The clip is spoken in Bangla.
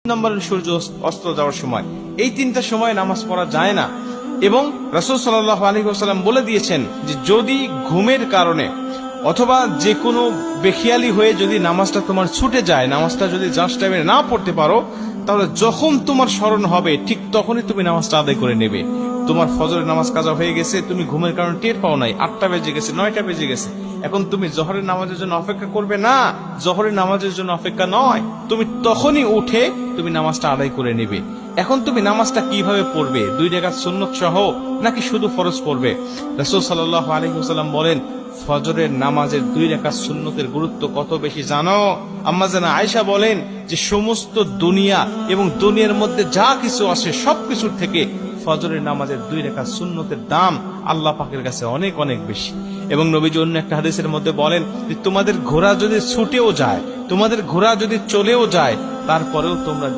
নম্বর সূর্য অস্ত যাওয়ার সময়, এই তিনটা সময় নামাজ পড়া যায় না। এবং রাসূল সাল্লাল্লাহু আলাইহি ওয়াসাল্লাম বলে দিয়েছেন যে যদি ঘুমের কারণে অথবা যে কোনো বেখিয়ালি হয়ে যদি নামাজটা তোমার ছুটে যায়, নামাজটা যদি জাস্ট টাইমে না পড়তে পারো, তাহলে যখন তোমার স্মরণ হবে ঠিক তখনই তুমি নামাজটা আদায় করে নেবে। তোমার ফজরের নামাজ কাজা হয়ে গেছে, তুমি ঘুমের কারণে টের পাও নাই, 8টা বেজে গেছে, 9টা বেজে গেছে, এখন তুমি জোহরের নামাজের জন্য অপেক্ষা করবে না, জোহরের নামাজের জন্য অপেক্ষা নয়, তুমি তখনই উঠে তুমি নামাজটা আদায় করে নেবে। এখন তুমি নামাজটা কিভাবে পড়বে? 2 রাকাত সুন্নত সহ নাকি শুধু ফরজ পড়বে? রাসূল সাল্লাল্লাহু আলাইহি ওয়াসাল্লাম বলেন, ফজরের নামাজের 2 রাকাত সুন্নতের গুরুত্ব কত বেশি জানো? আম্মা জানা আয়েশা বলেন যে সমস্ত দুনিয়া এবং দুনিয়ার মধ্যে যা কিছু আছে সবকিছুর থেকে ফজরের নামাজের 2 রাকাত সুন্নতের দাম আল্লাহ পাকের কাছে অনেক অনেক বেশি। এবং নবীজি অন্য একটা হাদিসের মধ্যে বলেন যে তোমাদের ঘোড়া যদি ছুটেও যায়, তোমাদের ঘোড়া যদি চলেও যায়, তারপরেও তোমরা